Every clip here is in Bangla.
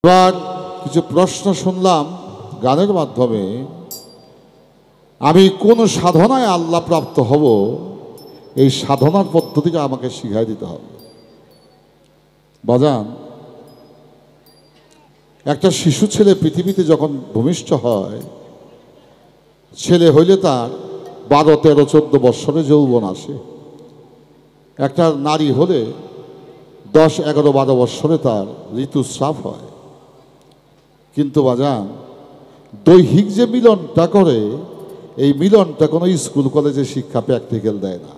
এবার কিছু প্রশ্ন শুনলাম গানের মাধ্যমে। আমি কোন সাধনায় আল্লাহ প্রাপ্ত হব, এই সাধনার পদ্ধতিটা আমাকে শিখাই দিতে হবে। বাজান, একটা শিশু ছেলে পৃথিবীতে যখন ভূমিষ্ঠ হয়, ছেলে হইলে তার 12, 13, 14 বৎসরে যৌবন আসে। একটা নারী হলে 10, 11, 12 বৎসরে তার ঋতুস্রাব হয়। কিন্তু বাজান, দৈহিক যে মিলনটা করে, এই মিলনটা কোনো স্কুল কলেজে শিক্ষা প্র্যাকটিক্যাল দেয় না।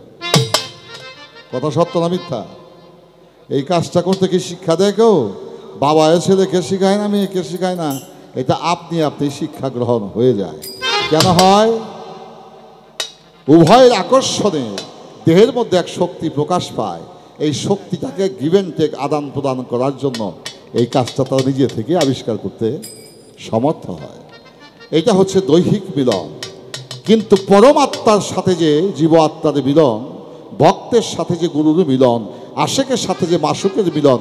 কথা সত্য না মিথ্যা? এই কাজটা করতে কি শিক্ষা দেয় কেউ? বাবা ছেলেকে শিখায় না, মেয়েকে শিখায় না। এটা আপনি শিক্ষা গ্রহণ হয়ে যায়। কেন হয়? উভয়ের আকর্ষণে দেহের মধ্যে এক শক্তি প্রকাশ পায়। এই শক্তিটাকে গিভ অ্যান্ড টেক, আদান প্রদান করার জন্য এই কাজটা তারা নিজে থেকে আবিষ্কার করতে সমর্থ হয়। এটা হচ্ছে দৈহিক মিলন। কিন্তু পরমাত্মার সাথে যে জীব আত্মার মিলন, ভক্তের সাথে যে গুরুর মিলন, আশেকের সাথে যে মাসুকের মিলন,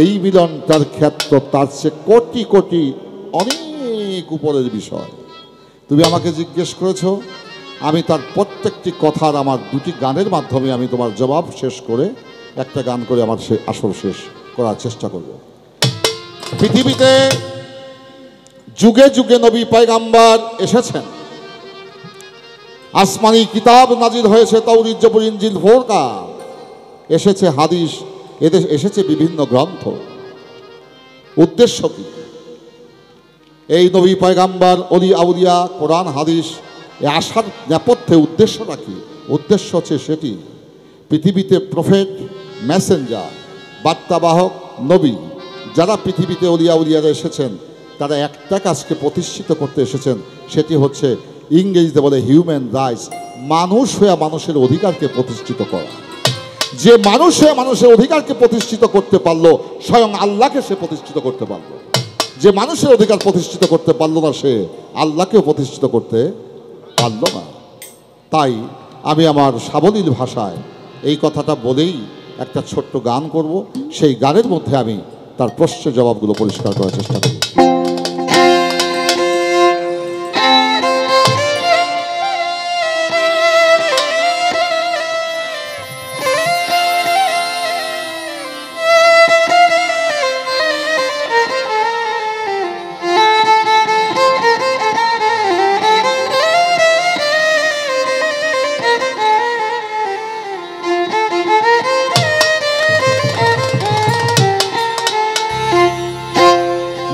এই মিলনটার ক্ষেত্র তার চেয়ে কোটি কোটি অনেক উপরের বিষয়। তুমি আমাকে জিজ্ঞেস করেছো, আমি তার প্রত্যেকটি কথার আমার 2টি গানের মাধ্যমে আমি তোমার জবাব শেষ করে একটা গান করে আমার আসর শেষ করার চেষ্টা করব। পৃথিবীতে যুগে যুগে নবী পয়গাম্বার এসেছেন, আসমানি কিতাব নাজিল হয়েছে, তাওরীত, জবুর, ইনজিল, ফুরকান এসেছে, হাদিস এসেছে, বিভিন্ন গ্রন্থ। উদ্দেশ্য কি? এই নবী পয়গাম্বার, অলি আউলিয়া, কোরআন, হাদিস এ আসার নেপথ্যে উদ্দেশ্যটা কি? উদ্দেশ্য হচ্ছে সেটি, পৃথিবীতে প্রফেট, মেসেঞ্জার, বার্তাবাহক, নবী যারা পৃথিবীতে অলি আউলিয়ারা এসেছেন, তারা একটা কাজকে প্রতিষ্ঠিত করতে এসেছেন। সেটি হচ্ছে ইংরেজিতে বলে হিউম্যান রাইটস, মানুষ হয়ে মানুষের অধিকারকে প্রতিষ্ঠিত করা। যে মানুষ হয়ে মানুষের অধিকারকে প্রতিষ্ঠিত করতে পারলো, স্বয়ং আল্লাহকে সে প্রতিষ্ঠিত করতে পারলো। যে মানুষের অধিকার প্রতিষ্ঠিত করতে পারলো না, সে আল্লাহকেও প্রতিষ্ঠিত করতে পারলো না। তাই আমি আমার সাবলীল ভাষায় এই কথাটা বলেই একটা ছোট্ট গান করব। সেই গানের মধ্যে আমি তার প্রশ্নের জবাবগুলো পরিষ্কার করার চেষ্টা করব।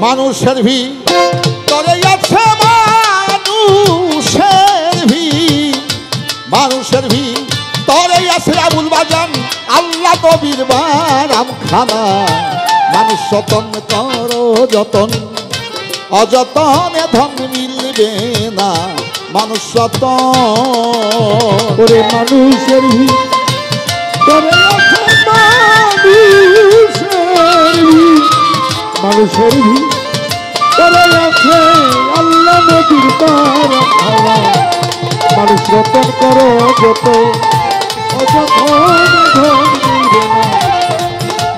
মানুষের ভিতরে আছে, মানুষের ভিতরে আছে আবুল বাজান আল্লাহ নবীর বারাম খানা। মানুষ যতন করো যতন, অযতনে ধন মিলবে না। মানুষ যতন, মানুষের ভিতরে আছে, মানুষের ভিতরে আছে আল্লাহ নবীর বারাম খানা। মানুষ যতন করো যত, অযতন ধন মিলবে না।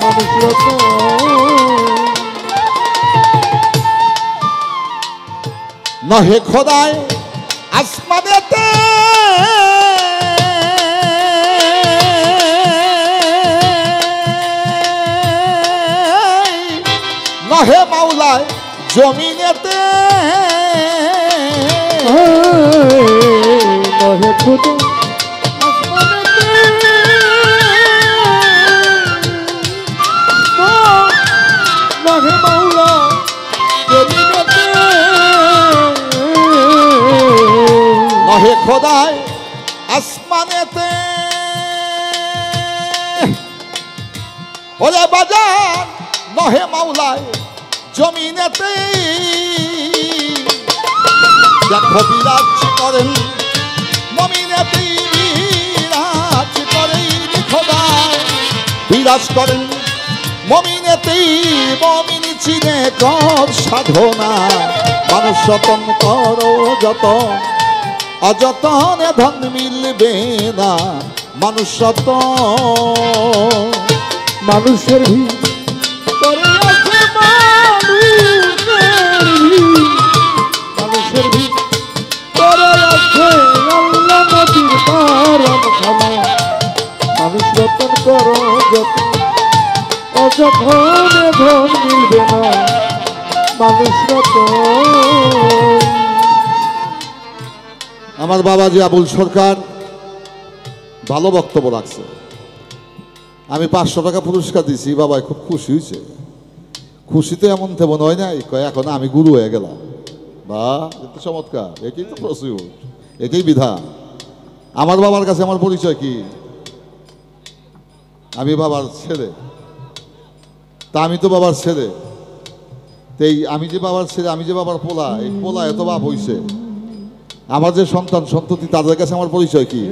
মানুষ যতন নহে খোদায় আসমানেতে, নহে মাওলায় জমিনেতে, নহে খোদা আসমানেতে, নহে মাওলা জমিনেতে। নহে খোদায় আসমানেতে, ওরে বাজার নহে মাওলায় জমিনেতে। দেখো বিরাজ করেন মমিনেতে, বিরাজ করেন খোদায়, বিরাজ করেন মমিনেতে। মমিন চিনে কর সাধনা, মানুষ যতন করো যতন, অযতনে ধন মিলবে না। মানুষ যতন, মানুষের ভিতরে আছে মানুষ, মানুষ রতন। আমার বাবা যে আবুল সরকার ভালো বক্তব্য রাখছে। আমি 500 টাকা পুরস্কার দিছি, বাবা খুব খুশি হয়েছে। খুশিতে এমন তেমন হয় নাই, কয় এখন আমি গুরু হয়ে গেলাম। বা এত চমৎকার, এটাই তো প্রচুর, এটাই বিধান। আমার বাবার কাছে আমার পরিচয় কি? আমি বাবার ছেলে। তা আমি তো বাবার ছেলে, এই আমি যে বাবার ছেলে, আমি যে বাবার পোলা, এই পোলা এত বাপ হইছে। আমার যে সন্তান সন্ততি, তাদের কাছে আমার পরিচয় কি?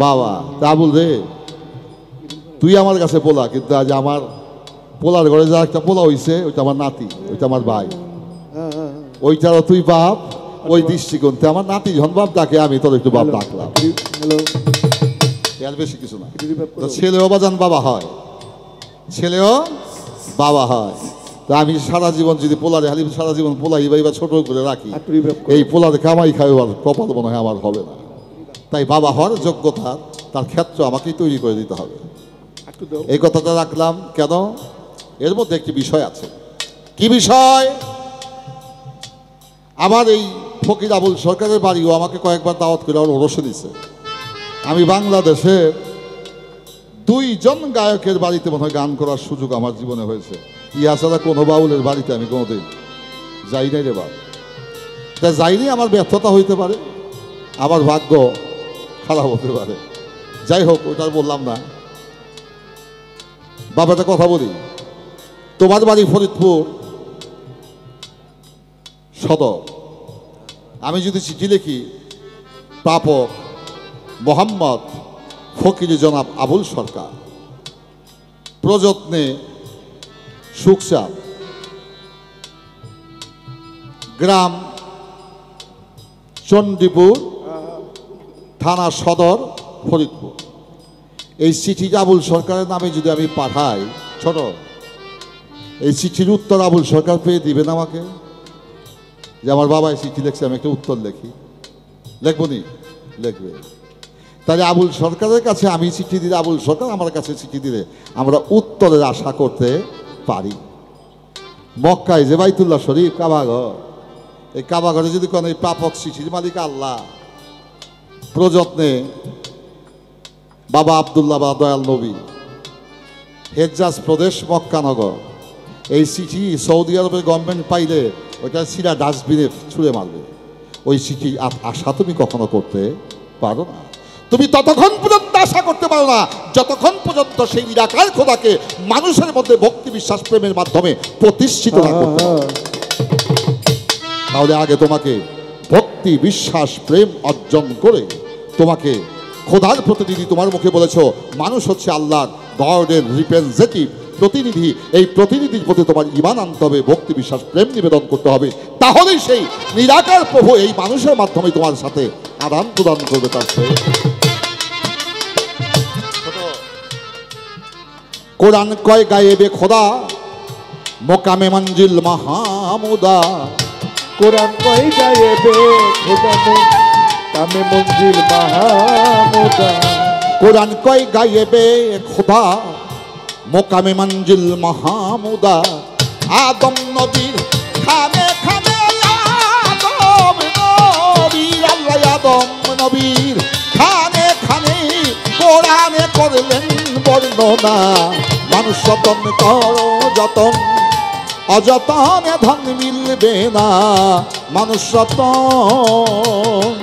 বাবা। তা বল রে, তুই আমার কাছে পোলা, কিন্তু আজ আমার পোলার ঘরে যা একটা পোলা হইছে, ওইটা আমার নাতি, ওইটা আমার ভাই। ওইটারও তুই বাপ, ওই দৃষ্টিকোণতে আমার নাতি যখন বাপ ডাকে, আমি তোর একটু বাপ ডাকলাম, এর বেশি কিছু না। তো ছেলেও বাজান বাবা হয়, ছেলেও বাবা হয়। তা আমি সারা জীবন যদি পোলারে হালি সারা জীবন পোলাই বা ছোট করে রাখি, এই পোলারে কামাই খাওয়ার কপাল মনে হয় আমার হবে না। তাই বাবা হওয়ার যোগ্যতা, তার ক্ষেত্র আমাকেই তৈরি করে দিতে হবে। এই কথাটা রাখলাম কেন? এর মধ্যে একটি বিষয় আছে। কি বিষয়? আমার এই ফকির আবুল সরকারের বাড়িও আমাকে কয়েকবার দাওয়াত করে ওর ওরসে দিছে। আমি বাংলাদেশের 2 জন গায়কের বাড়িতে মনে হয় গান করার সুযোগ আমার জীবনে হয়েছে। ইয়া ছাড়া কোনো বাউলের বাড়িতে আমি কোনোদিন যাই নাই রে বাপ। তা যাইনি, আমার ব্যর্থতা হইতে পারে, আমার ভাগ্য খারাপ হতে পারে। যাই হোক, ওইটা বললাম না। বাবাটা কথা বলি, তোমার বাড়ি ফরিদপুর সদর। আমি যদি চিঠি লিখি, প্রাপক মোহাম্মদ ফকির জনাব আবুল সরকার, প্রযত্নে সুকচাপ, গ্রাম চণ্ডীপুর, থানা সদর, ফরিদপুর। এই চিঠিটা আবুল সরকারের নামে যদি আমি পাঠাই, ছোট, এই চিঠির উত্তর আবুল সরকার পেয়ে দিবেন আমাকে? যে আমার বাবা এই চিঠি লিখছে, আমি একটা উত্তর লিখি, লিখবো নি? লিখবে। তাহলে আবুল সরকারের কাছে আমি চিঠি দিলে, আবুল সরকার আমার কাছে চিঠি দিলে, আমরা উত্তরের আশা করতে পারি। মক্কায় যে বাইতুল্লাহ শরীফ, কাবাঘর, এই কাবাঘরে যদি কোনো এই প্রাপক চিঠির মালিক আল্লাহ, প্রযত্নে বাবা আবদুল্লাহ বা দয়াল নবী, হেজ্জাজ প্রদেশ, মক্কানগর, এই চিঠি সৌদি আরবের গভর্নমেন্ট পাইলে ওইটা সিরা ডাস্টবিনে ছুঁড়ে মারবে। ওই চিঠি আশা তুমি কখনো করতে পারো না। তুমি ততক্ষণ পর্যন্ত আশা করতে পারো না যতক্ষণ পর্যন্ত সেই নিরাকার খোদাকে মানুষের মধ্যে ভক্তি বিশ্বাস প্রেমের মাধ্যমে প্রতিষ্ঠিত না করতে পারো। তাহলে আগে তোমাকে ভক্তি বিশ্বাস প্রেম অর্জন করে, তোমাকে খোদার প্রতিনিধি, তোমার মুখে বলেছ মানুষ হচ্ছে আল্লাহর গডের রিপ্রেজেন্টেটিভ, প্রতিনিধি। এই প্রতিনিধির প্রতি তোমার ঈমান আনতে হবে, ভক্তি বিশ্বাস প্রেম নিবেদন করতে হবে। তাহলেই সেই নিরাকার প্রভু এই মানুষের মাধ্যমে তোমার সাথে আদান প্রদান করবে। তার কোরআন কয় গায়েবে খোদা, মোকামে মঞ্জিল মাহমুদা। কোরআন কয় গায়েবে খোদা, মোকামে মঞ্জিল মাহমুদা। কোরআন কয় গায়েবে খোদা, মোকামে মঞ্জিল মাহমুদা। আদম নবীর খানে খানে আদম নবীর, আল্লাহ আদম নবীর খানে খানে কোরআনে করলেন বর্ণনা। মানুষ যতন করো যতন, অযতনে ধন মিলবে না। মানুষ যতন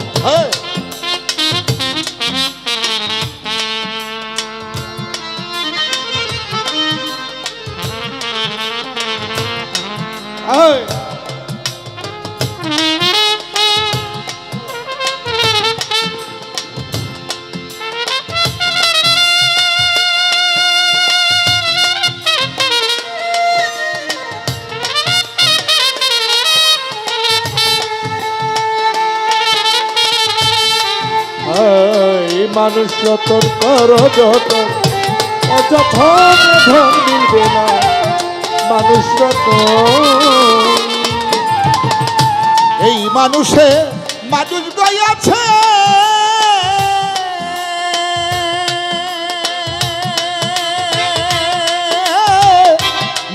মানুষ যতন করো যতন, অযথনে ধন মিলবে না। মানুষ যতন, এই মানুষে মানুষ গিয়েছে,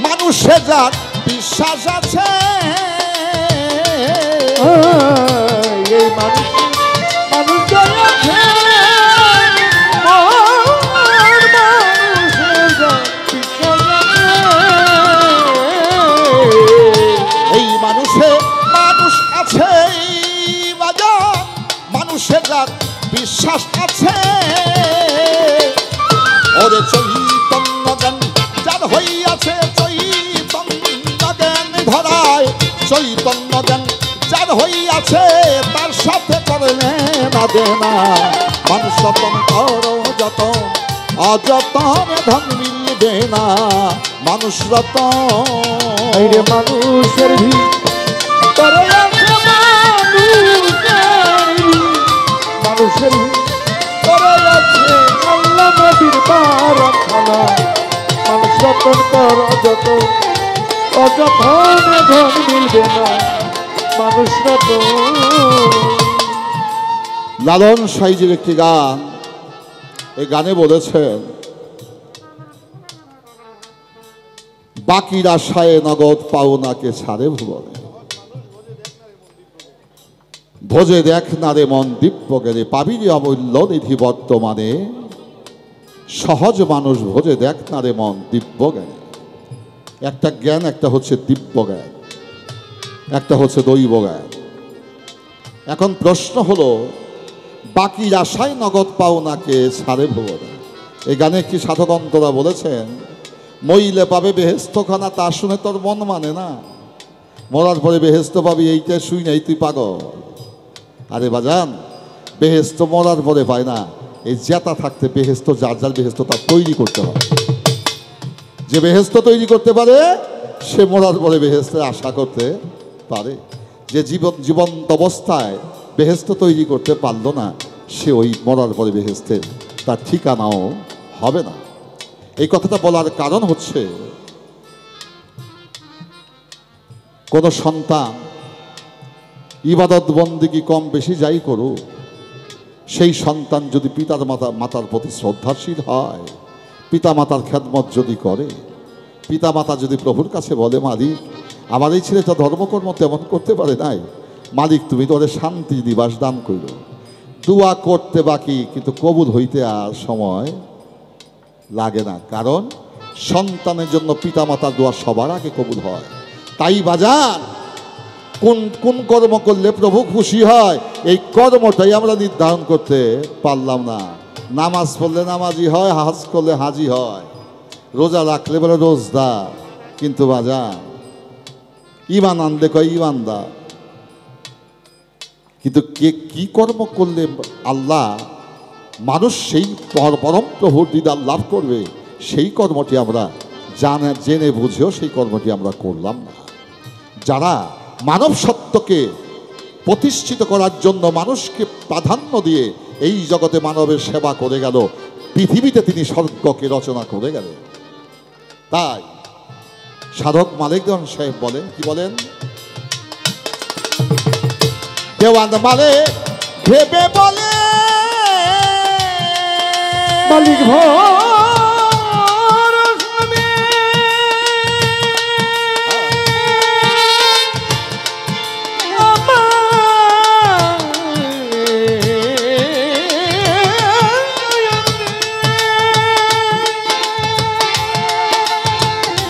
মানুষে যার বিশ্বাস আছে, বিশ্বাস আছে। ওরে চৈতন্য জ্ঞান যার হইয়াছে, চৈতন্য জ্ঞান ধরায় চৈতন্য জ্ঞান যার হইয়াছে, তার সাথে করলে না দেনা। মানুষ যতন করো যতন, অযতনে ধন মিলবে না। মানুষ রতন রে মানুষের ভিতরে আছে, মানুষের ভিতরে আছে আল্লাহ নবীর বারাখানা। মানুষ রতন কর যতন, অযতনে ধন মিলবে না। মানুষ রতন। লালন সাইজের একটি গান, এই গানে বলেছেন বাকির আশায় নগদ পাওনাকে ছাড়ে ভুবনে, ভোজে দেখ না রে মন দিব্য জ্ঞানে, পাবি রে অমূল্য নিধি বর্তমানে। সহজ মানুষ ভোজে দেখ না রে মন দিব্য জ্ঞানে। একটা জ্ঞান, একটা হচ্ছে দিব্য জ্ঞান, একটা হচ্ছে দৈব জ্ঞান। এখন প্রশ্ন হলো, বাকির আশায় নগদ পাওনাকে ছাড়ে ভুবনে। এই গানে একটি সাধক অন্তরা বলেছেন, মইলে পাবে বেহেস্তখানা, তা শুনে তোর মন মানে না। মরার পরে বেহেস্ত পাবি, এইটা শুই নাই তুই পাগল। আরে বাজান, বেহেস্ত মরার পরে পায় না, এই জেতা থাকতে বেহেস্ত যার যার বেহেস্ত তার তৈরি করতে হয়। যে বেহেস্ত তৈরি করতে পারে সে মরার পরে বেহেস্তের আশা করতে পারে। যে জীবন্ত অবস্থায় বেহেস্ত তৈরি করতে পারলো না, সে ওই মরার পরে বেহেস্তের তার ঠিকানাও হবে না। এই কথাটা বলার কারণ হচ্ছে, কোন সন্তান ইবাদত বন্দেগী কম বেশি যাই করুক, সেই সন্তান যদি পিতার মাতার প্রতি শ্রদ্ধাশীল হয়, পিতা মাতার খেদমত যদি করে, পিতা মাতা যদি প্রভুর কাছে বলে, মালিক আমার এই ছেলেটা ধর্মকর্ম তেমন করতে পারে নাই, মালিক তুমি তোরে শান্তি দিবাস দান কইল। দোয়া করতে বাকি, কিন্তু কবুল হইতে আর সময় লাগে না। কারণ সন্তানের জন্য পিতা মাতার দোয়া সবার আগে কবুল হয়। তাই বাজান, কোন কোন কর্ম করলে প্রভু খুশি হয়, এই কর্মটাই আমরা নির্ধারণ করতে পারলাম না। নামাজ পড়লে নামাজি হয়, হাজ করলে হাজি হয়, রোজা রাখলে বলে রোজদার, কিন্তু বাজান ইমান আনলে কয় ইমানদার। কিন্তু কে কি কর্ম করলে আল্লাহ মানুষ সেই পরম প্রভুর দিদার লাভ করবে, সেই কর্মটি আমরা জেনে বুঝেও সেই কর্মটি আমরা করলাম না। যারা মানব সত্যকে প্রতিষ্ঠিত করার জন্য মানুষকে প্রাধান্য দিয়ে এই জগতে মানবের সেবা করে গেল, পৃথিবীতে তিনি স্বর্গকে রচনা করে গেলেন। তাই সাধক মালিকগণ সাহেব বলেন, কি বলেন, দেওয়ান মালে ভেবে বলে মালিক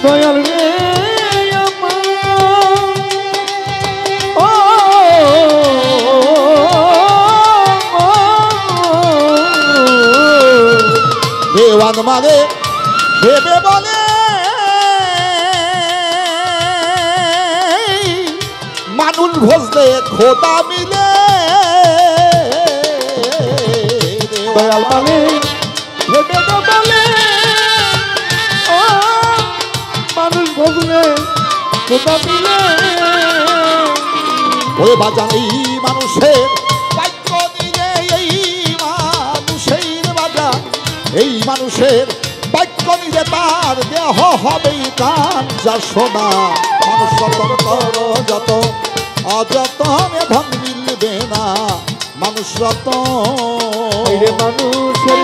দয়াল রে দেওয়ান মানে ভেবে বলে মানুষ ভজলে খোদা মিলে। দয়াল মানে ভেবে তো বলে মানুষ ভজলে খোদা মিলে। ওরে বাজান এই মানুষের বাক্য নিলে, এই মানুষের বাজান, এই মানুষের বাক্য নিলে তার দেহ হবেই কান যা সোনা। মানুষ যতন কর যত, অযতনে ধন মিলবে না। মানুষ রতন মানুষের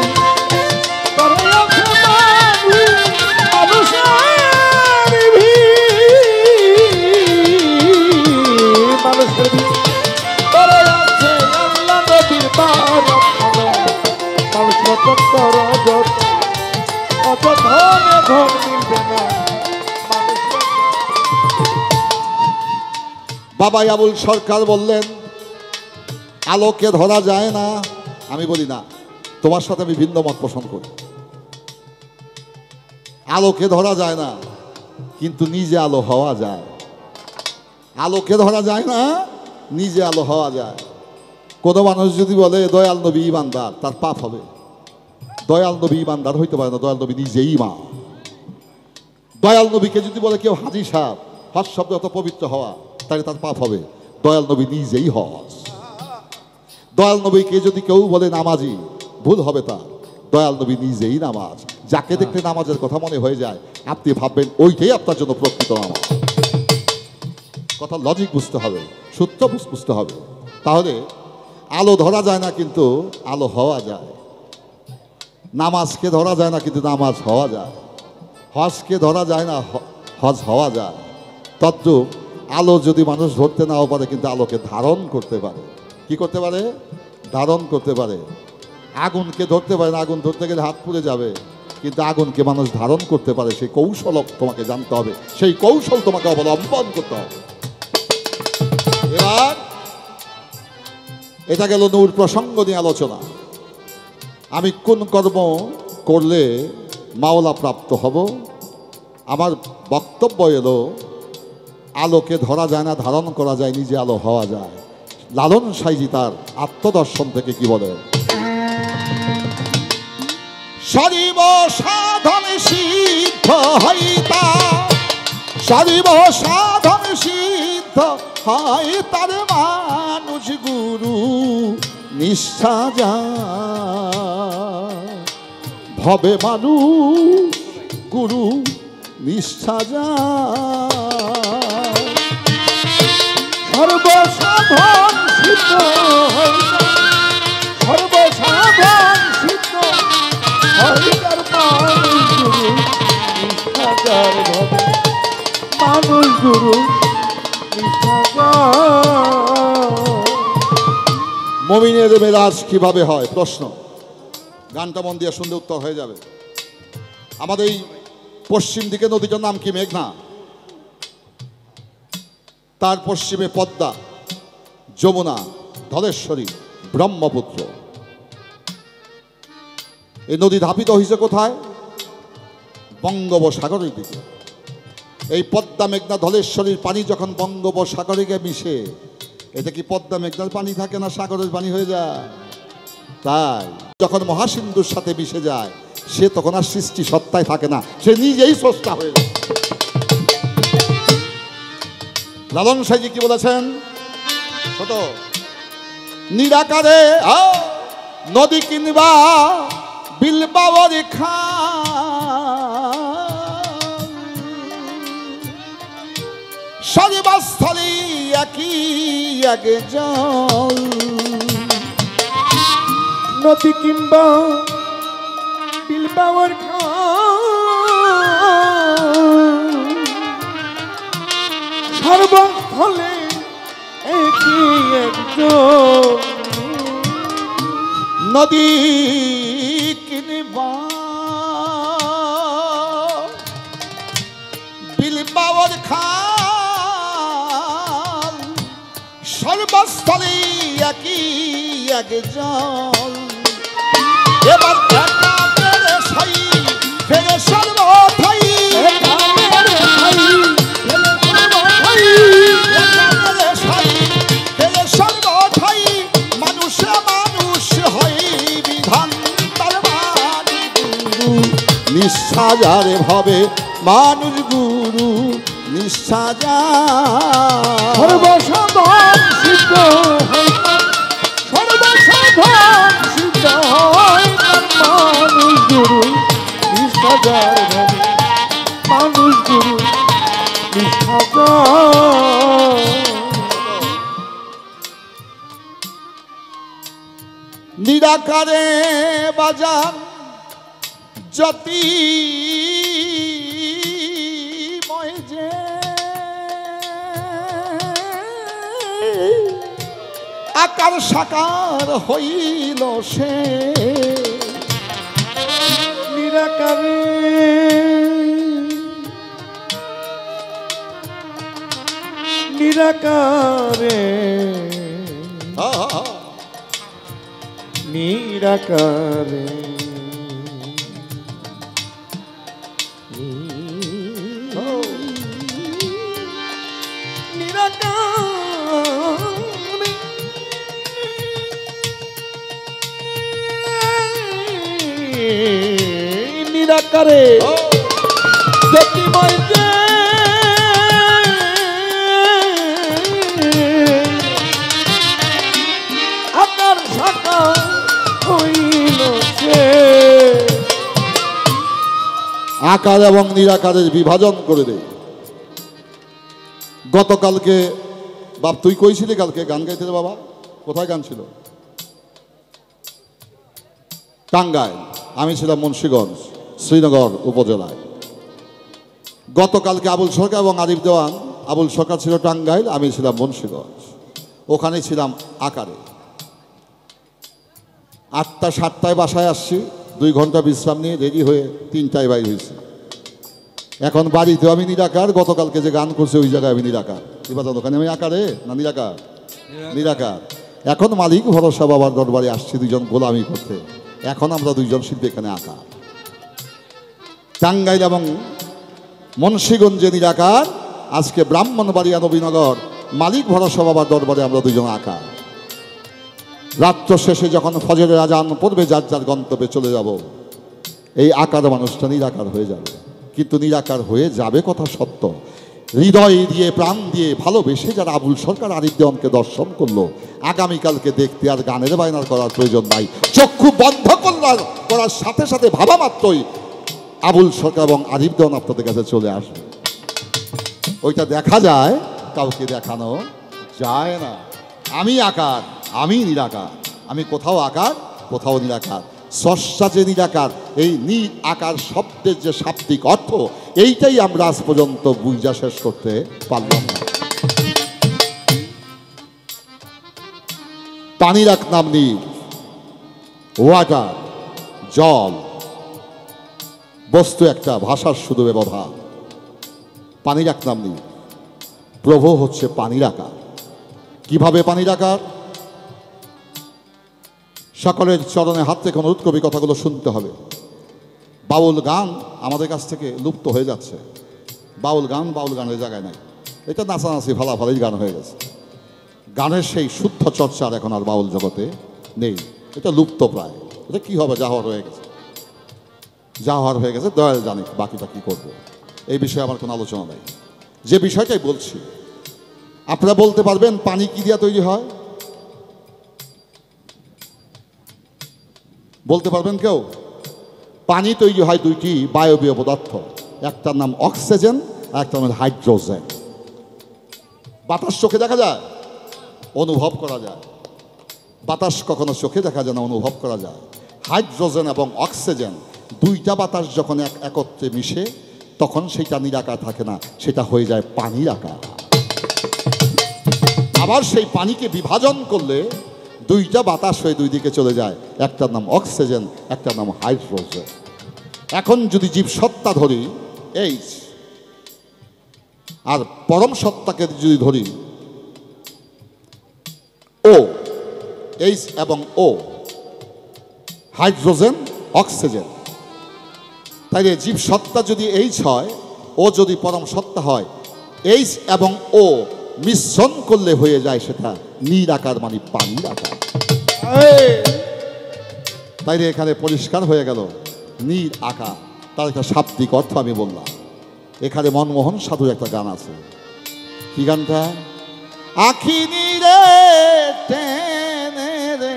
বাবা আবুল সরকার বললেন, আলোকে ধরা যায় না, আমি বলি না, তোমার সাথে আমি ভিন্ন মত পোষণ করি। আলোকে ধরা যায় না, কিন্তু নিজে আলো হওয়া যায়। আলোকে ধরা যায় না, নিজে আলো হওয়া যায়। কোনো মানুষ যদি বলে দয়াল নবী ইমানদার, তার পাপ হবে। দয়াল নবী ইমানদার হইতে পারে না, দয়াল নবী নিজেই ইমান। দয়াল নবীকে যদি বলে কেউ হাজি সাহেব, হজ শব্দ অত পবিত্র হওয়া, তাহলে তার পাপ হবে। দয়াল নবী নিজেই হজ। দয়াল নবীকে যদি কেউ বলে নামাজি, ভুল হবে তার। দয়াল নবী নিজেই নামাজ। যাকে দেখলে নামাজের কথা মনে হয়ে যায়, আপনি ভাববেন ওইটাই আপনার জন্য প্রকৃত নামাজ। কথা লজিক বুঝতে হবে, সূত্র বুঝতে হবে। তাহলে আলো ধরা যায় না, কিন্তু আলো হওয়া যায়। নামাজকে ধরা যায় না, কিন্তু নামাজ হওয়া যায়। হজকে ধরা যায় না, হজ হওয়া যায়। তদ্রূপ আলো যদি মানুষ ধরতে নাও পারে, কিন্তু আলোকে ধারণ করতে পারে। কি করতে পারে? ধারণ করতে পারে। আগুনকে ধরতে পারে না, আগুন ধরতে গেলে হাত পুড়ে যাবে, কিন্তু আগুনকে মানুষ ধারণ করতে পারে। সেই কৌশল তোমাকে জানতে হবে, সেই কৌশল তোমাকে অবলম্বন করতে হবে। এবার এটা গেল নূর প্রসঙ্গ নিয়ে আলোচনা। আমি কোন কর্ম করলে মাওলা প্রাপ্ত হব? আমার বক্তব্য এলো, আলোকে ধরা যায় না, ধারণ করা যায়, নিজে আলো হওয়া যায়। লালন সাইজি তার আত্মদর্শন থেকে কি বলেন? সর্ব সাধন সিদ্ধ হইতা, সর্ব সাধন সিদ্ধ হয় তার মানুষ গুরু নিষ্ঠা যায়। ভবে মানুষ গুরু নিষ্ঠা যায়। সর্বসাধন সিদ্ধ হইতা, সর্বসাধন সিদ্ধ হইতার মানুষ গুরু নিষ্ঠা যায়। ভবে মানুষ গুরু নিষ্ঠা যায়। মুমিনের মেরাজ কিভাবে হয়? প্রশ্ন। গানটা মন দিয়ে শুনলে উত্তর হয়ে যাবে। আমাদের এই পশ্চিম দিকে নদীটার নাম কি? মেঘনা। তার পশ্চিমে পদ্মা, যমুনা, ধলেশ্বরী, ব্রহ্মপুত্র। এই নদী ধাপিত হয়েছে কোথায়? বঙ্গোপসাগরের দিকে। এই পদ্মা, মেঘনা, ধলেশ্বরীর পানি যখন বঙ্গোপসাগরে গিয়ে মিশে, এটা কি পদ্মা মেঘনার পানি থাকে না সাগরের পানি হয়ে যায়? তাই যখন মহাসিন্ধুর সাথে মিশে যায়, সে তখন আর সৃষ্টি সত্তায় থাকে না, সে নিজেই স্রষ্টা হয়ে যায়। লালন সাইজি কি বলেছেন? ছোট নিরাকারে নদী কিনবা বিলবাওয়ার খান, সর্বস্থলী একই আগে জল। নদী কিংবা বিলবাওয়ার খান, সর্বস্থলে একই একজন। নদী কিনবা বিলবাওয়ার খান, সর্বস্থলে একই আগে জল। এবার একা মেরে সাই ফেরে সর্বথাই, একা মেরে সাই ফেরে সর্বথাই। মানুষে মানুষ হয় বিধান তার মানে গুরু নিষ্ঠা যারে ভাবে মানুষ গুরু নিষ্ঠা যায়। সর্বসাধন সিদ্ধ হইতা, সর্বসাধন সিদ্ধ হইতার মানুষ গুরু নিষ্ঠা যায়। ভবে মানুষ গুরু নিষ্ঠা যায়। নিরাকারে বাজার জ্যোতি ময় যে, আকার সাকার হইল সে। নিরাকারে নিরাকারে নিরাকারে নিরাকারে জ্যোতিময় যে আকার সাকার হইল সে। আকার এবং নিরাকারের বিভাজন করে দেয়। গতকালকে বাপ তুই কইছিলি কালকে গান গাইতে রে বাবা? কোথায় গান ছিল? টাঙ্গাইল। আমি ছিলাম মুন্সিগঞ্জ, শ্রীনগর উপজেলায়। গতকালকে আবুল সরকার এবং আরিফ দেওয়ান, আবুল সরকার ছিল টাঙ্গাইল, আমি ছিলাম মুন্সিগঞ্জ। ওখানে ছিলাম আকারে। 8টা 7টায় বাসায় আসছি, 2 ঘন্টা বিশ্রাম নিয়ে রেডি হয়ে 3টায় বাইর হয়েছি। এখন বাড়িতে আমি নিরাকার, গতকালকে যে গান করছে ওই জায়গায় আমি নিরাকার। এবার ওখানে আমি আকারে না নিরাকার? নিরাকার। এখন মালিক ভরসা বাবার দরবারে আসছি 2 জন গোলামি করতে। এখন আমরা 2 জন শিল্পী এখানে আকার। টাঙ্গাইল এবং মুন্সিগঞ্জে নিরাকার, আজকে ব্রাহ্মণবাড়িয়া নবীনগর মালিক ভরসা বাবার দরবারে আমরা 2 জন আকার। রাত্র শেষে যখন ফজরের আজান পড়বে, যার যার গন্তব্যে চলে যাব, এই আকার মানুষটা নিরাকার হয়ে যাবে। কিন্তু নিরাকার হয়ে যাবে কথা সত্য। হৃদয় দিয়ে প্রাণ দিয়ে ভালোবেসে যারা আবুল সরকার আরিফ দেওয়ানকে দর্শন করলো, আগামীকালকে দেখতে আর গানের বায়নার করার প্রয়োজন নাই। চক্ষু বন্ধ করার সাথে সাথে ভাবা মাত্রই আবুল সরকার এবং আরিফ দেওয়ান আপনাদের কাছে চলে আসবে। ওইটা দেখা যায়, কাউকে দেখানো যায় না। আমি আকার, আমি নিরাকার। আমি কোথাও আকার, কোথাও নিরাকার। স্রষ্টা যে নিরাকার, এই আকার শব্দের যে শাব্দিক অর্থ, এইটাই আমরা আজ পর্যন্ত বুঝা শেষ করতে পারলাম না। পানির এক নাম নীল, ওয়াটার, জল। বস্তু একটা, ভাষার শুধু ব্যবধান। পানির এক নাম নীল, প্রভু হচ্ছে পানির আকার। কিভাবে পানির আকার? সকলের চরণে হাত থেকে অনুরোধ কবি কথাগুলো শুনতে হবে। বাউল গান আমাদের কাছ থেকে লুপ্ত হয়ে যাচ্ছে। বাউল গানের জায়গায় নাই। এটা নাচানাচি ফালাফালির গান হয়ে গেছে। গানের সেই শুদ্ধ চর্চার এখন আর বাউল জগতে নেই। এটা লুপ্ত প্রায়। এটা কি হবে? যা হওয়ার হয়ে গেছে, যা হওয়ার হয়ে গেছে। দয়াল জানে বাকিটা কি করবে। এই বিষয়ে আমার কোনো আলোচনা নাই। যে বিষয়টাই বলছি, আপনারা বলতে পারবেন পানি কি দিয়া তৈরি হয়? বলতে পারবেন কেউ? পানি তৈরি হয় 2টি বায়বীয় পদার্থ, একটার নাম অক্সিজেন আর একটার নাম হাইড্রোজেন। বাতাস চোখে দেখা যায়, অনুভব করা যায়। বাতাস কখনো চোখে দেখা যায় না, অনুভব করা যায়। হাইড্রোজেন এবং অক্সিজেন 2টা বাতাস যখন একত্রে মিশে, তখন সেটা নিরাকার থাকে না, সেটা হয়ে যায় পানির আকার। আবার সেই পানিকে বিভাজন করলে 2টা বাতাস হয়ে 2 দিকে চলে যায়, একটার নাম অক্সিজেন, একটার নাম হাইড্রোজেন। এখন যদি জীবসত্তা ধরি এইচ, আর পরম সত্তাকে যদি ধরি ও, এইচ এবং ও, হাইড্রোজেন অক্সিজেন, তাইলে জীবসত্তা যদি এইচ হয়, ও যদি পরম সত্তা হয়, এইচ এবং ও মিশ্রণ করলে হয়ে যায় সেটা নিরাকার, মানে পানির আকার। তাইলে এখানে পরিষ্কার হয়ে গেল নীল আকার, তার একটা শাব্দিক অর্থ আমি বললাম। এখানে মনমোহন সাধুর একটা গান আছে। কি গানটা? আখি নীরে টেনে রে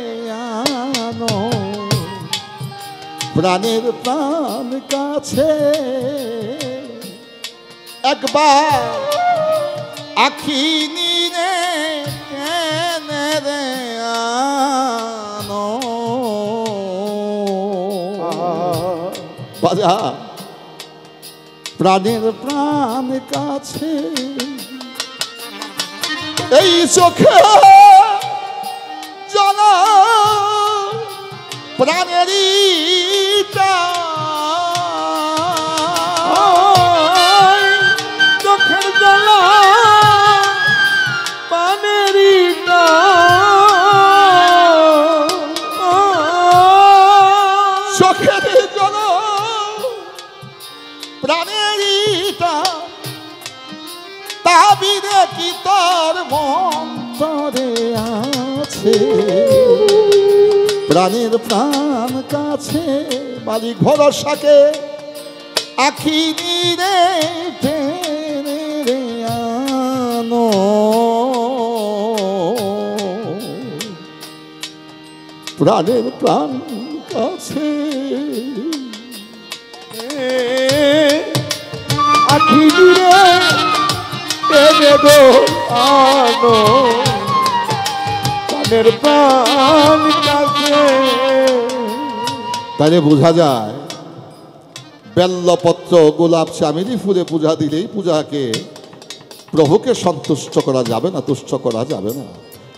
আনো, প্রাণের প্রাণ কাছে, একবার আখি নীরে টেনে রে আনো। বাজা, প্রাণের প্রাণ কাছে, এই চোখে জানা প্রাণেরই চোখের জ্বালা প্রাণেরই অন্তরে আছে, প্রাণের প্রাণ কাছে মালিক ভরসাকে আখি নিরে টেনে রে আনো। প্রাণের প্রাণ কাছে আখি দিয়ে টেনে গো আনো, প্রাণের প্রাণ কাছে। তাহলে বোঝা যায় বেল্লপত্র গোলাপ চামেলি ফুলে পূজা দিলেই পূজাকে প্রভুকে সন্তুষ্ট করা যাবে না, তুষ্ট করা যাবে না,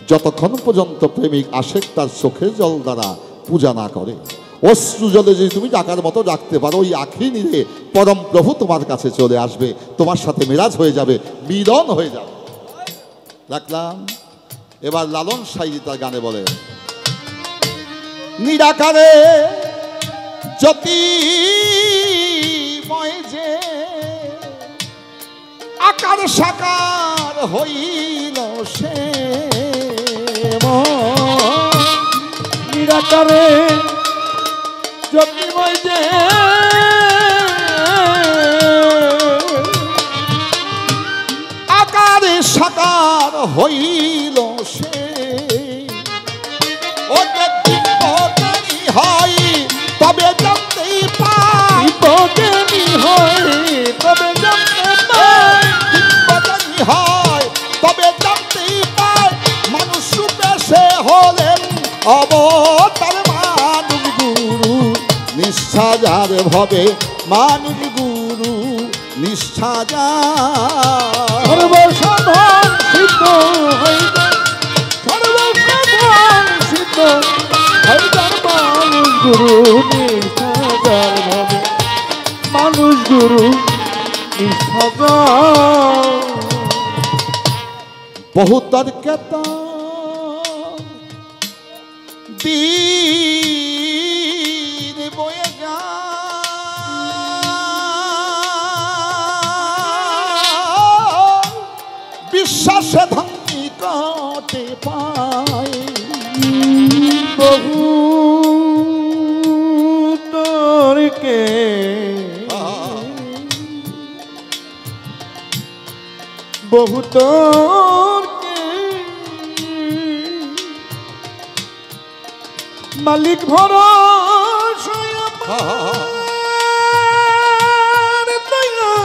যতক্ষণ পর্যন্ত প্রেমিক আশেক তার চোখের জল দ্বারা পূজা না করে। অশ্রু জলে যদি তুমি ডাকার মতো ডাকতে পারো, ওই আখি নিরে পরম প্রভু তোমার কাছে চলে আসবে, তোমার সাথে মেরাজ হয়ে যাবে, মিলন হয়ে যাবে। রাখলাম। এবার লালন সাইজি তার গানে বলে, নিরাকারে জ্যোতিময় যে আকার সাকার হইল সে, নিরাকারে জ্যোতির্ময় যে আকার সাকার হইল সে, ও দিব্যজ্ঞানী হয় তবে জানতেই পাই, বিপজ্ঞানী হয় তবে জানতে পাই, দিব্যজ্ঞানী হয় তবে জানতেই পাই, মানুষ রূপে সে হলেন অবতার মানুষ গুরু, নিষ্ঠা যার ভবে মানুষ গুরু, নিষ্ঠা যার সর্বসাধারণ সিদ্ধ হইবে, সর্বসাধারণ সিদ্ধ হইবার মানুষ গুরু, নিষ্ঠাজার ভাবে মানুষ গুরু, নিষ্ঠাজার। বহুতর কেতা দিন বয়ে যায়, বিশ্বাসে ধনী কটে পায়, বহু তোরকে বহু তোরকে মালিক ভরসা আমার দয়া,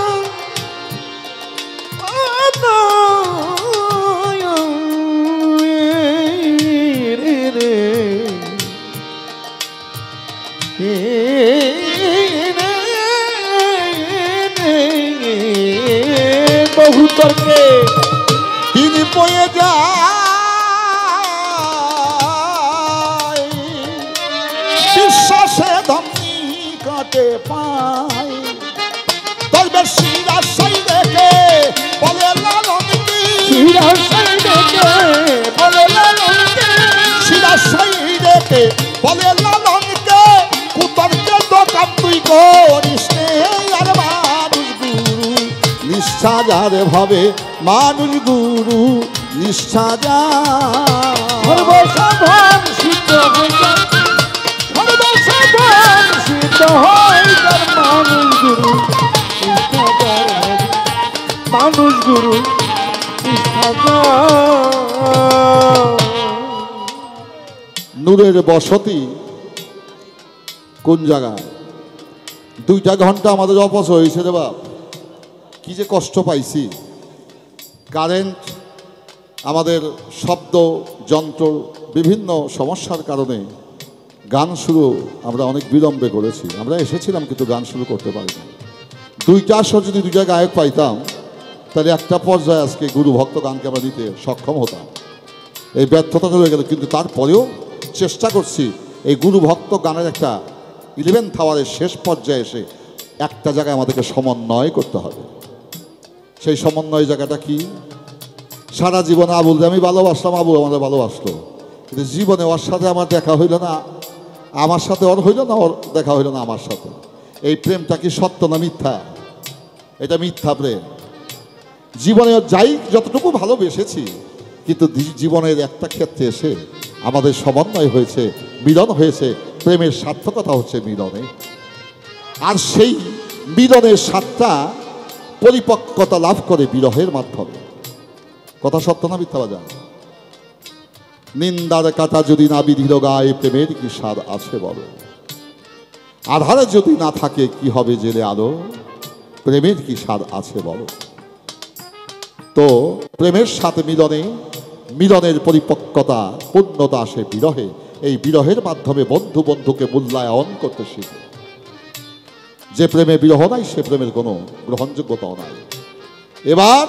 দয়া রে রে বহু তর্কে দিন বয়ে যায়, বিশ্বাসে ধনী কটে পায়, তোর বেশি রাশাই দেখে বলে লালন কি, শিরাশাই ডেকে বলে লালনকে, শিরাশাই দেখে বলে লালনকে, কুতর্কে দোকান তুই করিস নে, আর মানুষ গুরু নিষ্ঠা যার ভাবে মানুষ গুরু, নিষ্ঠা যার সর্বসাধারণ সিদ্ধ হইবার, সর্বসাধারণ সিদ্ধ হইবার মানুষ গুরু, নিষ্ঠাজার মানুষ গুরু, নিষ্ঠাজার। নূরের বসতি কোন জায়গায়? 2টা ঘন্টা আমাদের অপচয় হয়েছে রে বাপ, কি যে কষ্ট পাইছি। কারেন্ট, আমাদের শব্দ যন্ত্র বিভিন্ন সমস্যার কারণে গান শুরু আমরা অনেক বিলম্বে করেছি। আমরা এসেছিলাম কিন্তু গান শুরু করতে পারিনি। 2টার সময় যদি 2টা গায়ক পাইতাম তাহলে একটা পর্যায়ে আজকে গুরু ভক্ত গানকে আমরা দিতে সক্ষম হতাম। এই ব্যর্থতা হয়ে গেল, কিন্তু তারপরেও চেষ্টা করছি এই গুরু ভক্ত গানের একটা 11th আওয়ারের শেষ পর্যায়ে এসে একটা জায়গায় আমাদেরকে সমন্বয় করতে হবে। সেই সমন্বয় জায়গাটা কি? সারা জীবনে আবুল আমি ভালোবাসলাম, আবু আমাদের ভালোবাসলো, কিন্তু জীবনে ওর সাথে আমার দেখা হইল না, আমার সাথে ওর হইল না, ওর দেখা হইল না আমার সাথে। এই প্রেমটা কি সত্য না মিথ্যা? এটা মিথ্যা প্রেম। জীবনে যাই যতটুকু ভালোবেসেছি কিন্তু জীবনের একটা ক্ষেত্রে এসে আমাদের সমন্বয় হয়েছে, মিলন হয়েছে। প্রেমের সার্থকতা হচ্ছে মিলনে, আর সেই মিলনের স্বাদটা পরিপক্কতা লাভ করে বিরহের মাধ্যমে। কথা সত্য না মিথ্যা বাজার? নিন্দার কাটা যদি না বিধিল গায়ে, প্রেমের কি স্বাদ আছে বলো? আধারে যদি না থাকে কি হবে জেলে আলো, প্রেমের কি স্বাদ আছে বলো? তো প্রেমের সাথে মিলনে, মিলনের পরিপক্কতা পূর্ণতা আসে বিরহে। এই বিরহের মাধ্যমে বন্ধু বন্ধুকে মূল্যায়ন করতে শিখে। যে প্রেমে বিরহ নাই সে প্রেমের কোনো গ্রহণযোগ্যতাও নাই। এবার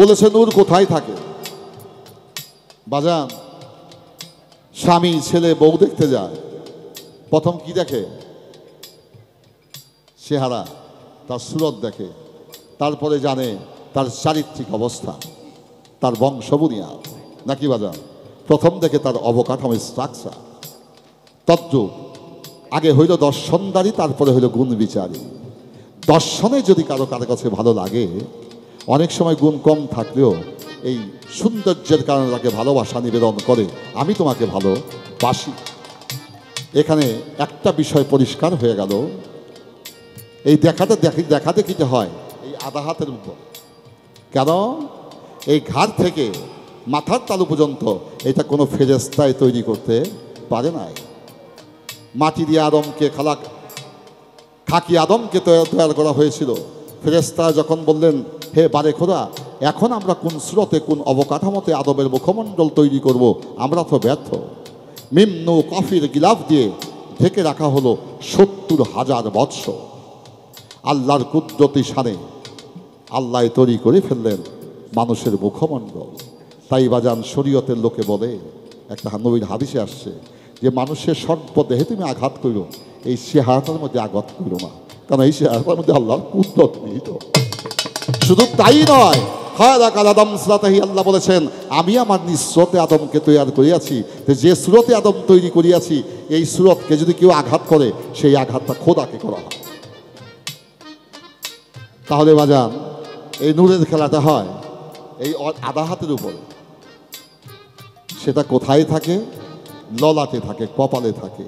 বলেছে নূর কোথায় থাকে? বাজান, স্বামী ছেলে বউ দেখতে যায়, প্রথম কি দেখে? চেহারা, তার সুরত দেখে, তারপরে জানে তার চারিত্রিক অবস্থা, তার বংশ বুনিয়াদ, নাকি বাজান? প্রথম দেখে তার অবকাঠামো, স্ট্রাকচার। তদ্রূপ আগে হইল দর্শনদারি, তারপরে হইল গুণ বিচারী। দর্শনে যদি কারো কাছে ভালো লাগে, অনেক সময় গুণ কম থাকলেও এই সৌন্দর্যের কারণে তাকে ভালোবাসা নিবেদন করে, আমি তোমাকে ভালোবাসি। এখানে একটা বিষয় পরিষ্কার হয়ে গেল, এই দেখাতে কিতে হয় এই আধা হাতের উপর। কেন? এই ঘাট থেকে মাথার তালু পর্যন্ত এটা কোনো ফেরেশতায় তৈরি করতে পারে নাই। মাটি দিয়ে আদমকে খাকি আদমকে তৈরি করা হয়েছিল। ফেরেশতা যখন বললেন, হে বারে খোদা, এখন আমরা কোন স্রোতে, কোন অবকাঠামোতে আদমের মুখমণ্ডল তৈরি করব, আমরা তো ব্যর্থ। মিমনু কফির গিলাফ দিয়ে ঢেকে রাখা হলো ৭০,০০০ বৎসর। আল্লাহর কুদরতি শানে আল্লাহ তৈরি করে ফেললেন মানুষের মুখমণ্ডল। তাই বাজান শরীয়তের লোকে বলে, একটা নবীর হাদিসে আসছে যে মানুষের সর্বদেহে তুমি আঘাত করো, এই চেহারাটার মধ্যে আঘাত করো না, কারণ এই চেহারাটার মধ্যে আল্লাহর কুদরত নিহিত। শুধু তাই নয়, আল্লাহ বলেছেন, আমি আমার নিজ স্রোতে আদমকে তৈরি করিয়াছি। যে স্রোতে আদম তৈরি করিয়াছি, এই স্রোতকে যদি কেউ আঘাত করে, সেই আঘাতটা খোদাকে করা হয়। তাহলে বাজান, এই নূরের খেলাটা হয় এই আধা হাতের উপরে। সেটা কোথায় থাকে? ললাটে থাকে, কপালে থাকে।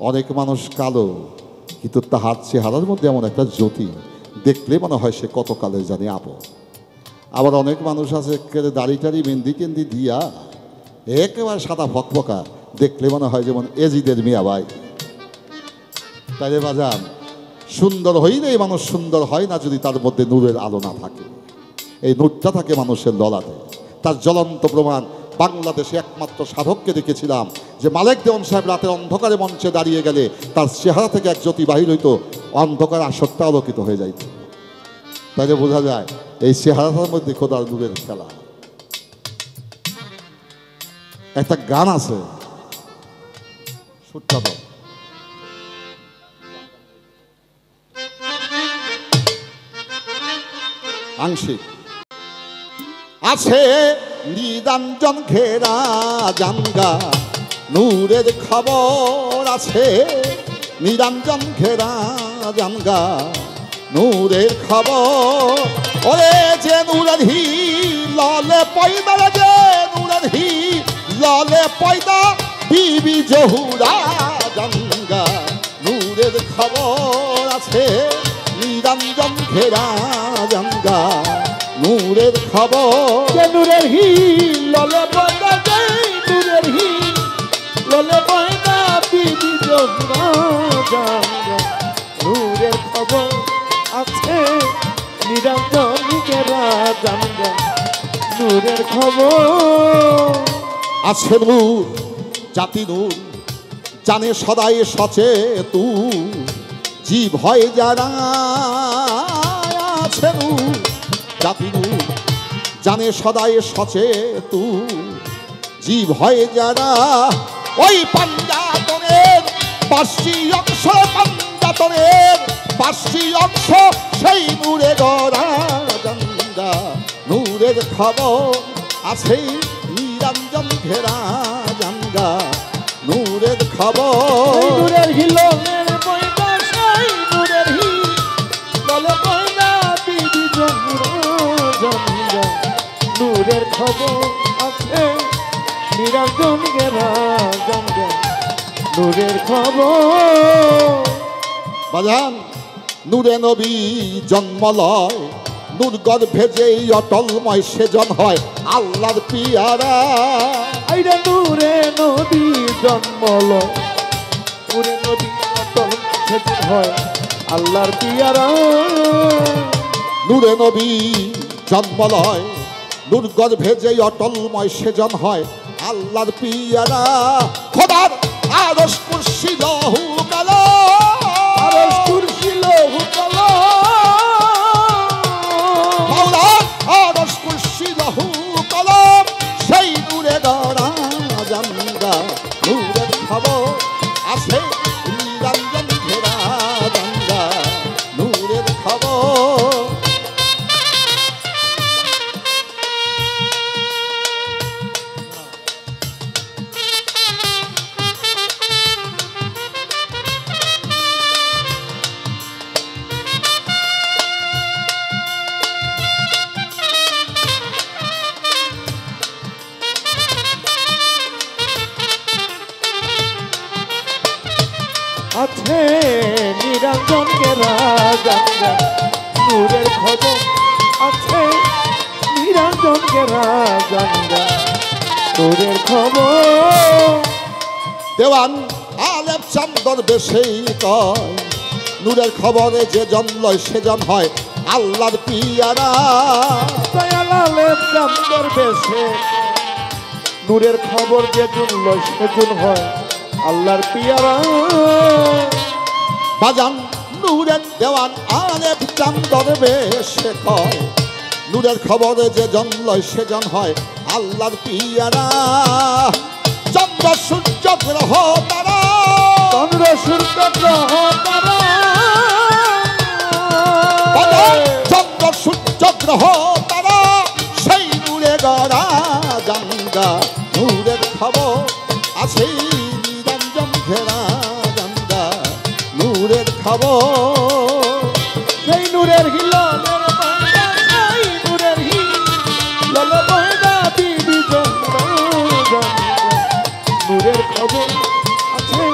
অনেক মানুষ কালো, কিন্তু তাহার চেহারার মধ্যে এমন একটা জ্যোতি, দেখলে মনে হয় সে কত কালে জানি আপন। আবার অনেক মানুষ আছে একেবারে দাড়ি টাড়ি মেহেন্দি টেন্দি দিয়া একেবারে সাদা ফকফকা, দেখলে মনে হয় যেমন এজিদের মিয়া ভাই। তাইলে বাজান, সুন্দর হইলেই মানুষ সুন্দর হয় না যদি তার মধ্যে নূরের আলো না থাকে। এই নূরটা থাকে মানুষের ললাটে। তার জ্বলন্ত প্রমাণ বাংলাদেশে একমাত্র সাধককে দেখেছিলাম, যে মালেক দেওয়ান সাহেব রাতের অন্ধকারে মঞ্চে দাঁড়িয়ে গেলে তার চেহারা থেকে এক জ্যোতি বাহির হইতো, অন্ধকার আসরটা আলোকিত হয়ে যাইত। তাইলে বোঝা যায় এই চেহারাটার মধ্যে খোদার নূরের খেলা। একটা গান আছে, সুরটা দাও। আংশিক আছে নিদাঞ্জন ঘেরা জানগা, নূরের খবর আছে নিরঞ্জন ঘেরা জানগা, নূরের খবর। ওরে যে নূরের হি লালে পয়দা, যে নূরের হি লালে পয়দা, বিবি জহুরা জানগা, নূরের খবর আছে নিরঞ্জন ঘেরা জানগা, নূরের খবর। যে নূরের হি লালে পয়দা, যে নূরের হি লালে পয়দা, বিবি জহুরা জানগা, নূরের খবর আছে নিরঞ্জন ঘেরা জানগা, নূরের খবর আছে। নূর জাতি নূর জানে সদাই সচেতু, জীব হয় যারা। আছে নূর জাতি নূর জানে সদাই সচেতু, জীব হয় যারা। ওই পাঞ্জাতনের পার্শ্বী অংশ, পাঞ্জাতনের পার্শ্বী অংশ, সেই নূরে গড়া জানগা, নূরের খবর আছে নিরঞ্জন ঘেরা জানগা, নূরের খবর। নূরের হি লালে পয়দা, সেই নূরের হি লালে পয়দা, বিবি জহুরা জানগা, নূরের নূরের খবর আছে নিরঞ্জন ঘেরা জানগা নূরের খবর। বাজান নূরে নবী জন্মলয়, নূর গর্ভে যেই অটলময় সেজন হয় আল্লাহর পিয়ারা। আইরে নূরে নবী জন্মল, নূরে নবী অটল সেদিন হয় আল্লাহর পিয়ারা। নূরে নবী জন্মলয়, নূর গর্ভে যেই অটলময় সেজন হয় আল্লাহর পিয়ারা। খোদার আরশ কুরসি লহু কালাম, আরশ কুরসি লহু কালাম, মাওলার আরশ কুরসি লহু কালাম, সেই নূরে গড়া জানগা নূরের খবর আছে নিরঞ্জন ঘেরা জানগা নূরের খবর। আছে নিরঞ্জন ঘেরা জানগা নূরের খবর আছে নিরঞ্জন ঘেরা জানগা নূরের খবর। দেওয়ান আলেপ চান্দর বেশেই কয় নূরের খবরে যে জন্ময় সেজন হয় আল্লাহর পিয়ারা। দয়ালালে চান্দর বেশে নূরের খবর যে জুনল সেজুন হয় আল্লাহর পিয়ারা। বাজান নূরের দেওয়ান আলেপ চান্দর বেশে কয় নূরের খবরে যে জন্ময় সেজন হয় আল্লাহর পিয়ারা। চন্দ্র সূর্য গ্রহ তারা, চন্দ্র সূর্য গ্রহ তারা, চন্দ্র সূর্য গ্রহ তারা সেই নূরে গড়া জানগা নূরের খবর আছে নিরঞ্জন ঘেরা জানগা নূরের খবর। সেই নূরের হিলালের বান্দা, সেই নূরের হিলালের বান্দা বিবি জানগা নূরের খবর আছে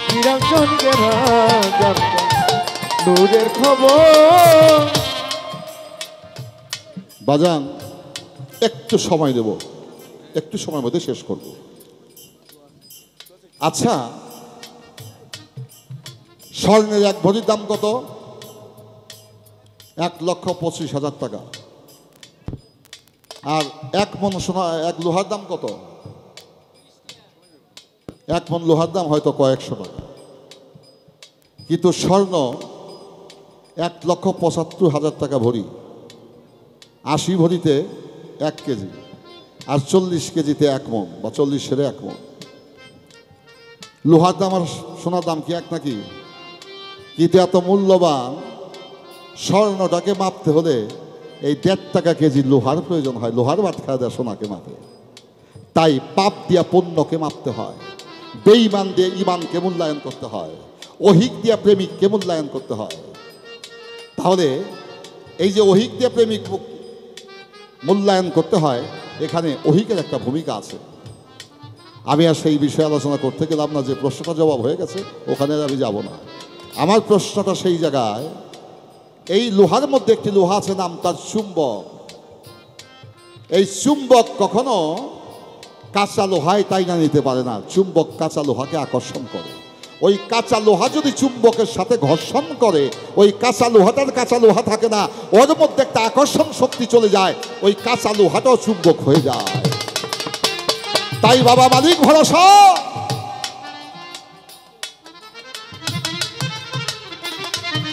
নিরঞ্জন ঘেরা জানগা নূরের খবর। বাজান একটু সময় দেব, একটু সময়ের মধ্যে শেষ করব। আচ্ছা, স্বর্ণের এক ভরির দাম কত? 1,25,000 টাকা। আর এক মন সোনা, এক লোহার দাম কত? এক মন লোহার দাম হয়তো কয়েকশো টাকা। কিন্তু স্বর্ণ 1,75,000 টাকা ভরি। 80 ভরিতে 1 কেজি, আর 40 কেজিতে 1 মন বা 40 সেরে 1 মন। লোহার দাম আর সোনার দাম কি এক নাকি? কিন্তু এত মূল্যবান স্বর্ণটাকে মাপতে হলে এই 1.5 টাকা কেজি লোহার প্রয়োজন হয়। লোহার বাট খাওয়া দেয় সোনাকে মাপে। তাই পাপ দিয়া পুণ্যকে মাপতে হয়, বেঈমান দিয়ে ইমানকে মূল্যায়ন করতে হয়, অহিক দিয়া প্রেমিককে মূল্যায়ন করতে হয়। তাহলে এই যে অহিক দিয়া প্রেমিক মূল্যায়ন করতে হয়, এখানে অহিকের একটা ভূমিকা আছে। আমি আর সেই বিষয়ে আলোচনা করতে গেলাম না, যে প্রশ্নটা জবাব হয়ে গেছে ওখানে আমি যাব না। আমার প্রশ্নটা সেই জায়গায়, এই লোহার মধ্যে একটি লোহা আছে, নাম তার চুম্বক। এই চুম্বক কখনো কাঁচা লোহায় টাইনা নিতে পারে না, চুম্বক কাঁচা লোহাকে আকর্ষণ করে। ওই কাঁচা লোহা যদি চুম্বকের সাথে ঘর্ষণ করে, ওই কাঁচা লোহাটার কাঁচা লোহা থাকে না, ওর মধ্যে একটা আকর্ষণ শক্তি চলে যায়, ওই কাঁচা লোহাটাও চুম্বক হয়ে যায়। তাই বাবা মালিক ভরসা,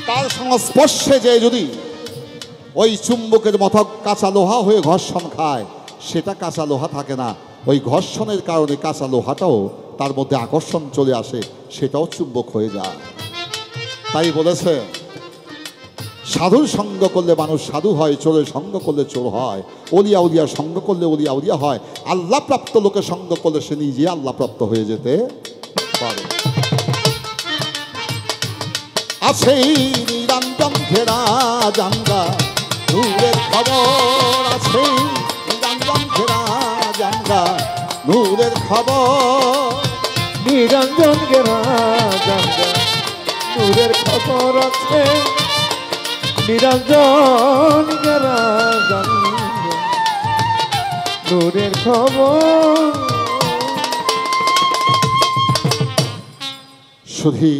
তার সংস্পর্শে যে যদি ওই চুম্বকের মতো কাঁচা লোহা হয়ে ঘর্ষণ খায়, সেটা কাঁচা লোহা থাকে না, ওই ঘর্ষণের কারণে কাঁচা লোহাটাও তার মধ্যে আকর্ষণ চলে আসে, সেটাও চুম্বক হয়ে যায়। তাই বলেছে, সাধুর সঙ্গ করলে মানুষ সাধু হয়, চোরের সঙ্গ করলে চোর হয়, অলিয়া উলিয়ার সঙ্গ করলে অলিয়া উলিয়া হয়, আল্লাহ প্রাপ্ত লোকের সঙ্গ করলে সে নিজে আল্লাহ প্রাপ্ত হয়ে যেতে পারে। আছে নিরঞ্জন ঘেরা জানগা নূরের খবর আছে নিরঞ্জন থাকা নূরের খবর। নিরঞ্জন গেরা জানগা নূরের খবর আছে, নিরঞ্জন গেরা জানগা নূরের খবর। শুধু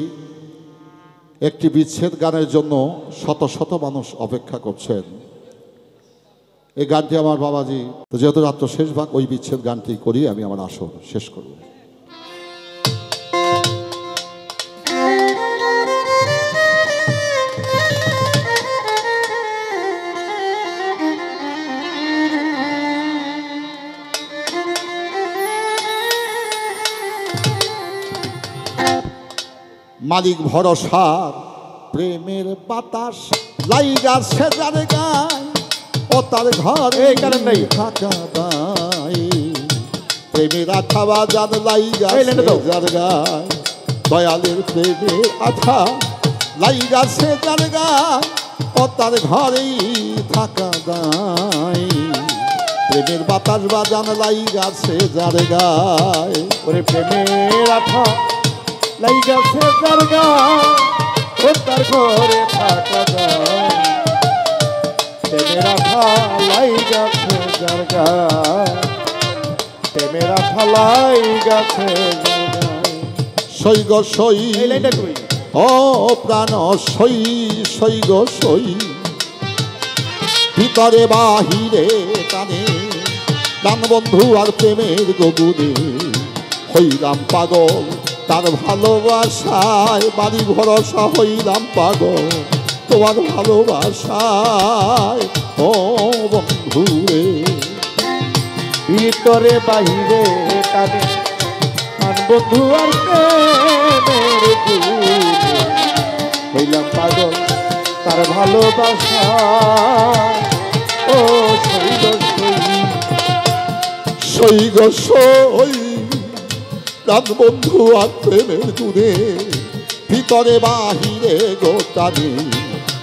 একটি বিচ্ছেদ গানের জন্য শত শত মানুষ অপেক্ষা করছেন। এই গানটি আমার বাবাজি, তো যেহেতু রাত্র শেষ ভাগ, ওই বিচ্ছেদ গানটি করি আমি আমার আসর শেষ করব। মালিক ভরসার প্রেমের বাতাস লাইগাছে যার গায়, ও তার ঘরে এই কারণ নাই থাকা দায়। প্রেমের আঠা বাজার লাইগাছে যার গায়, দয়ালের প্রেমের আঠা লাইগাছে যার গায়, ও তার ঘরেই থাকা দায়। প্রেমের বাতাস বাজান লাইগাছে যার গায়। ওরে প্রেমের আঠা লাইগাছে যার গায়, ও তার ঘরে থাকা যায়। প্রেমের আঠা লাইগাছে যার গায়, প্রেমের আঠা লাইগাছে যার গায়। সই গো সই, এই লাইনটা কই ও প্রাণ সই, সই গো সই, ভিতরে বাহিরে টানে প্রাণ বন্ধু আর প্রেমের গগুনে। হইলাম পাগল তার ভালোবাসায়, বাড়ি ভরসা হইলাম পাগল তোমার ভালোবাসায়। ও বন্ধু রে, ভিতরে বাহিরে টানে প্রাণ বন্ধু আর প্রেমের গগুনে। হইলাম পাগল তার ভালোবাসা, ও সই গো সই, সই গো সই, প্রাণ বন্ধু আর প্রেমের গুণে। ভিতরে বাহিরে গোটানে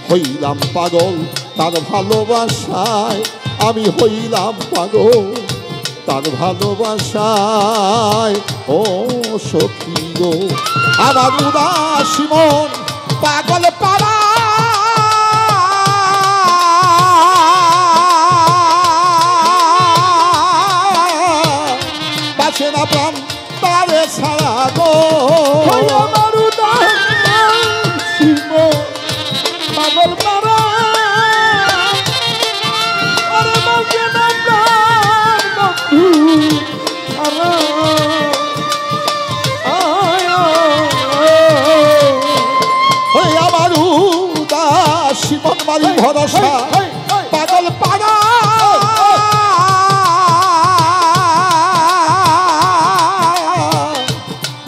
হইলাম পাগল তার ভালোবাসায়, আমি হইলাম পাগল তার ভালোবাসায়। ও সখী গো, আমার উদাসী মন পাগল পাড়া, বাঁচে না প্রাণ তারে ছাড়া গো। আমার উদাসী মন পাগল পাড়া, আরে বাঁচে না প্রাণ বন্ধু ছাড়া। ওই আমার উদাসী মন বাড়ি ভরসা পাগল পাড়া,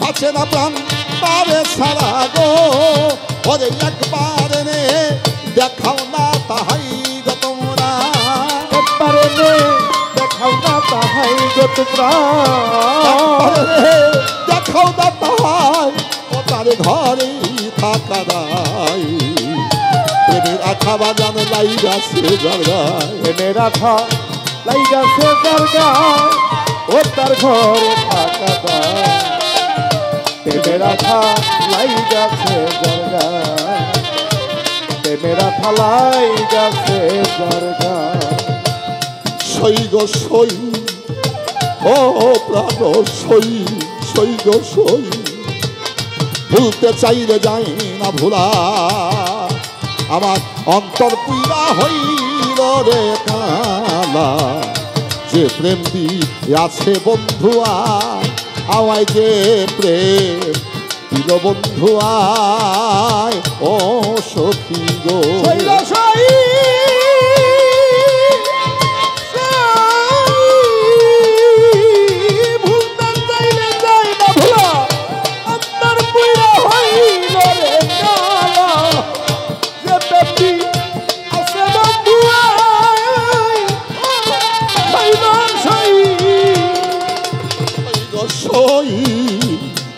বাঁচে না প্রাণ তারে ছাড়া গো। ওরে একবার নে দেখাও না তাহাই গো তোমরা, একবারে নে দেখাও না তাহাই গো তোমরা। দেখাও না তাহাই, ও তার ঘরে থাকা দায়। প্রেমের আঠা বাজান লাইগাছে যার গায়, প্রেমের আঠা লাইগাছে যার গায়, ও তার ঘরে থাকা দায়। প্রেমের আঠা লাইগাছে যার গায়, প্রেমের আঠা লাইগাছে যার গায়। সই গো সই, ও প্রাণ সই, সই গো সই, ভুলতে চাইলে যাই না ভোলা। আমার অন্তর পুইরা হইল রে কালা, যে প্রেম আছে বন্ধুয়া আমায় যে প্রেম দিল বন্ধুয়ায়। ও সখী গো, সই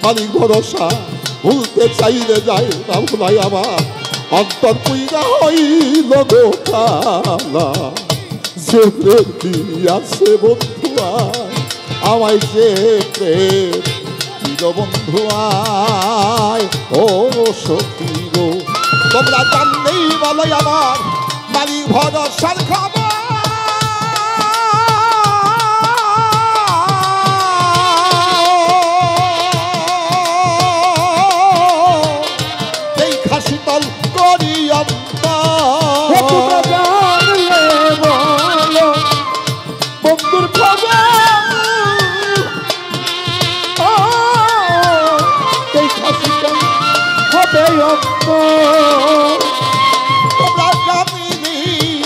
মালিক ভরসা ভুলতে চাইলে যায় না ভুলাই। আমার অন্তর পুইরা হইল গো কালা, যে প্রেম আছে বন্ধুয়া আমায় যে প্রেম দিল বন্ধু আয় ও সখী গো তোমরা জানলেই বলো আমার মালিক ভরসার খবর এই খাসিতল করি তোমরা জানলে বলো বন্ধুর খবর এই খাসিটা হবে তোমরা জানিনি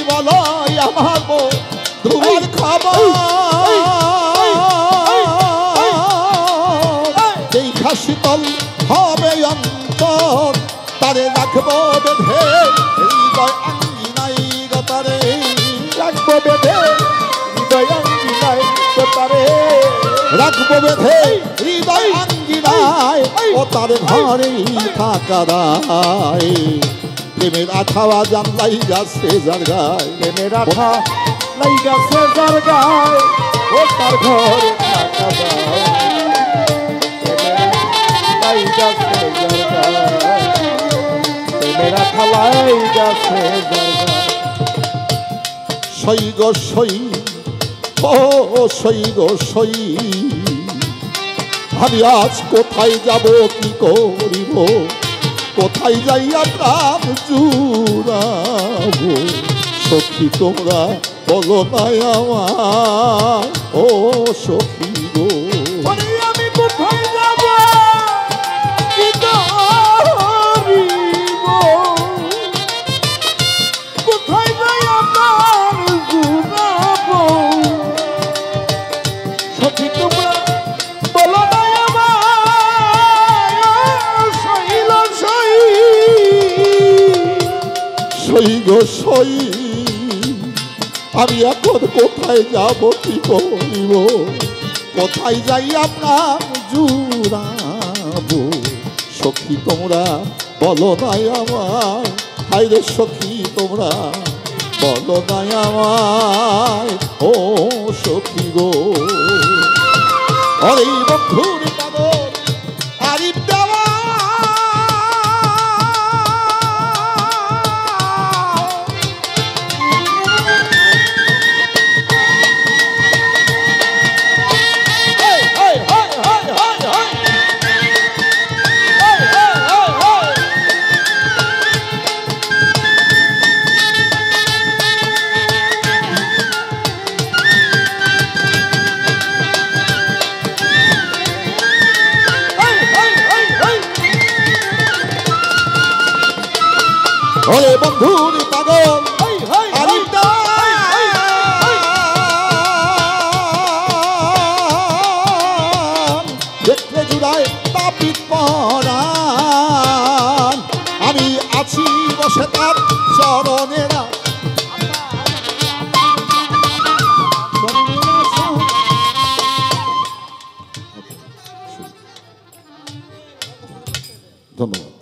বলো আমার ধুয়ার খবর এই খাসিতল হবে অন্তর তারে রাখবো বেঁধে হৃদয় আঙ্গিনাই গতারে রাখবো বেঁধে হৃদয় আঙ্গিনায় তারে রাখবো বেঁধে হৃদয় আঙ্গিনায় ও তার ঘরেই থাকা দায় প্রেমের আঠাওয়া জানলাই গাছে যার গায় প্রেমের আঠা লাই গাছে যার গায় ও তার ঘরে থাকা যায় লাই গাছে যার গায় প্রেমের আঠা লাই গাছে যার গায় সই গো সই ও সই গো সই আমি আজ কোথায় যাব কি করিব কোথায় যাইয়া প্রাণ জুড়াবো সখী তোমরা বলো নাই আমার ও সখী গো আমি কোথায় যাব কি করিব কোথায় যাই আমার জুড়াবো সখী তোমরা বলো নাই আমার সইল সই সই গো সই আমি এখন কোথায় যাব কি করিব কোথায় যাই আপনার জুড়াবো সখী তোমরা বলো নাই আমার হায়রে সখী তোমরা বলো নাই আমার ও সখী গো অরে বন্ধুর পাগল আরিফ দেওয়া ওরে বন্ধুর পাগল আরিফ দেওয়া দেখলে জুড়ায় তাপিত পরাণ আমি আছি বসে তার চরণেরা ধন্যবাদ।